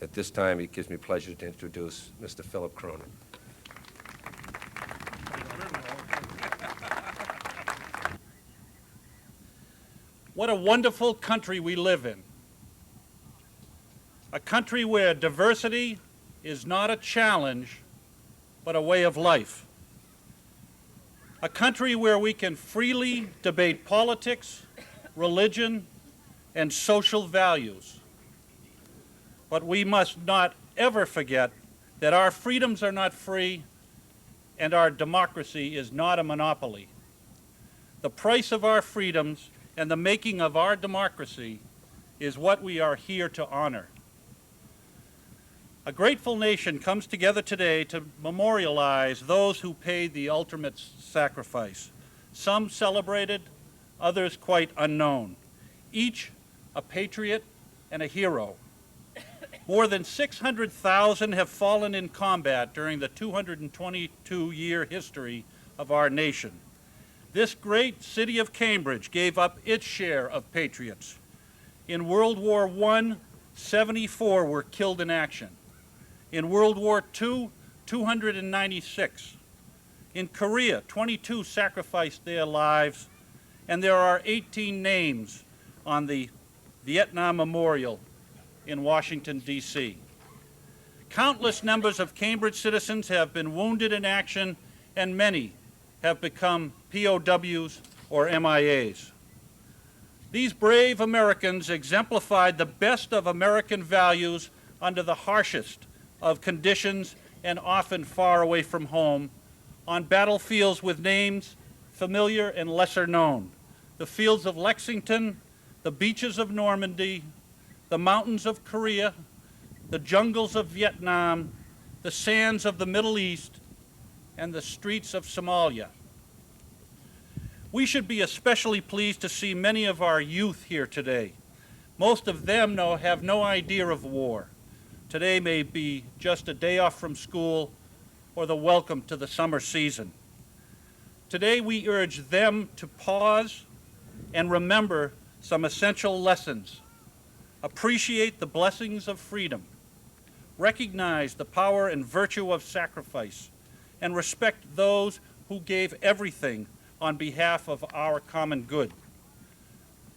At this time, it gives me pleasure to introduce Mr. Philip Cronin. What a wonderful country we live in. A country where diversity is not a challenge, but a way of life. A country where we can freely debate politics, religion, and social values. But we must not ever forget that our freedoms are not free and our democracy is not a monopoly. The price of our freedoms and the making of our democracy is what we are here to honor. A grateful nation comes together today to memorialize those who paid the ultimate sacrifice. Some celebrated, others quite unknown. Each a patriot and a hero. More than 600,000 have fallen in combat during the 222-year history of our nation. This great city of Cambridge gave up its share of patriots. In World War I, 74 were killed in action. In World War II, 296. In Korea, 22 sacrificed their lives, and there are 18 names on the Vietnam Memorial in Washington, D.C. Countless numbers of Cambridge citizens have been wounded in action, and many have become POWs or MIAs. These brave Americans exemplified the best of American values under the harshest of conditions and often far away from home, on battlefields with names familiar and lesser known. The fields of Lexington, the beaches of Normandy, the mountains of Korea, the jungles of Vietnam, the sands of the Middle East, and the streets of Somalia. We should be especially pleased to see many of our youth here today. Most of them have no idea of war. Today may be just a day off from school or the welcome to the summer season. Today we urge them to pause and remember some essential lessons. Appreciate the blessings of freedom. Recognize the power and virtue of sacrifice, and respect those who gave everything on behalf of our common good.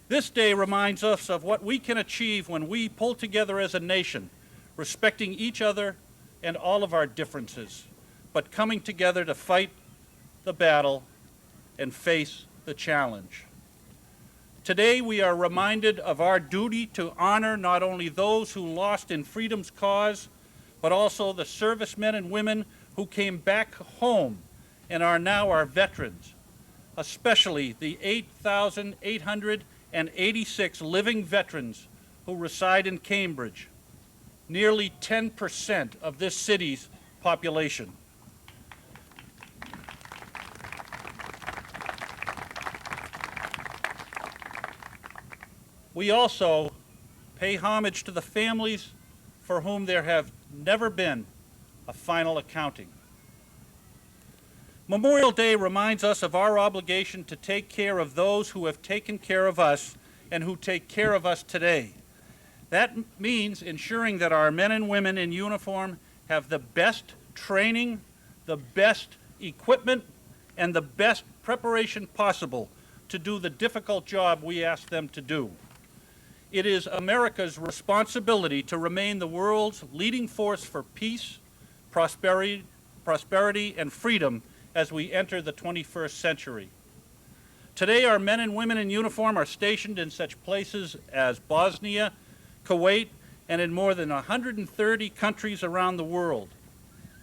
This day reminds us of what we can achieve when we pull together as a nation, respecting each other and all of our differences, but coming together to fight the battle and face the challenge. Today we are reminded of our duty to honor not only those who lost in freedom's cause, but also the servicemen and women who came back home and are now our veterans, especially the 8,886 living veterans who reside in Cambridge, nearly 10% of this city's population. We also pay homage to the families for whom there have never been a final accounting. Memorial Day reminds us of our obligation to take care of those who have taken care of us and who take care of us today. That means ensuring that our men and women in uniform have the best training, the best equipment, and the best preparation possible to do the difficult job we ask them to do. It is America's responsibility to remain the world's leading force for peace, prosperity, and freedom as we enter the 21st century. Today, our men and women in uniform are stationed in such places as Bosnia, Kuwait, and in more than 130 countries around the world.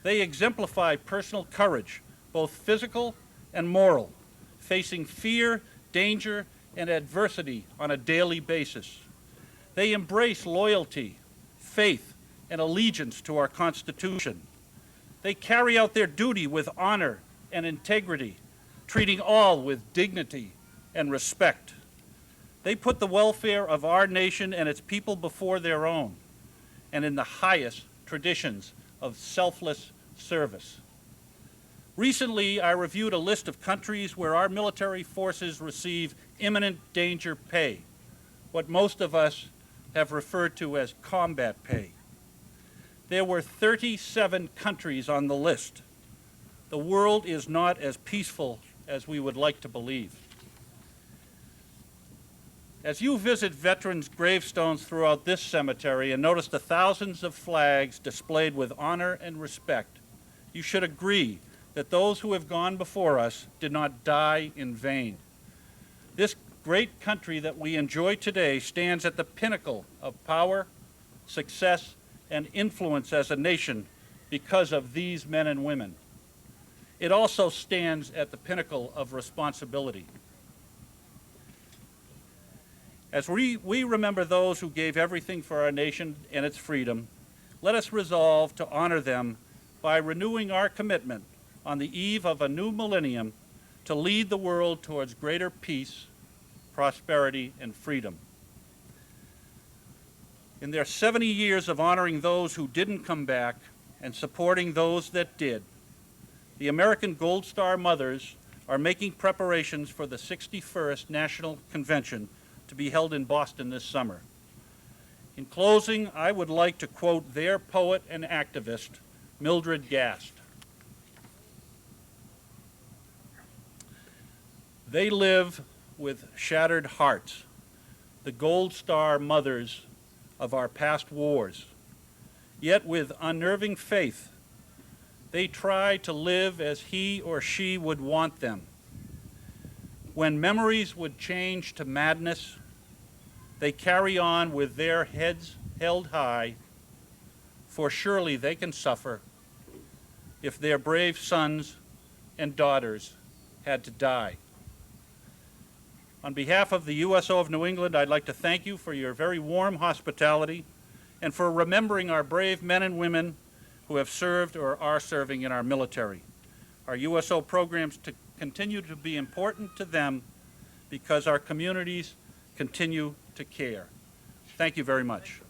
They exemplify personal courage, both physical and moral, facing fear, danger, and adversity on a daily basis. They embrace loyalty, faith, and allegiance to our Constitution. They carry out their duty with honor and integrity, treating all with dignity and respect. They put the welfare of our nation and its people before their own, and in the highest traditions of selfless service. Recently, I reviewed a list of countries where our military forces receive imminent danger pay, what most of us have referred to as combat pay. there were 37 countries on the list. The world is not as peaceful as we would like to believe. As you visit veterans' gravestones throughout this cemetery and notice the thousands of flags displayed with honor and respect, you should agree that those who have gone before us did not die in vain. This great country that we enjoy today stands at the pinnacle of power, success, and influence as a nation because of these men and women. It also stands at the pinnacle of responsibility. As we remember those who gave everything for our nation and its freedom, let us resolve to honor them by renewing our commitment on the eve of a new millennium to lead the world towards greater peace, prosperity, and freedom. In their 70 years of honoring those who didn't come back and supporting those that did, the American Gold Star Mothers are making preparations for the 61st National Convention to be held in Boston this summer. In closing, I would like to quote their poet and activist, Mildred Gast. They live with shattered hearts, the Gold Star mothers of our past wars. Yet with unnerving faith, they try to live as he or she would want them. When memories would change to madness, they carry on with their heads held high, for surely they can suffer if their brave sons and daughters had to die. On behalf of the USO of New England, I'd like to thank you for your very warm hospitality and for remembering our brave men and women who have served or are serving in our military. Our USO programs continue to be important to them because our communities continue to care. Thank you very much.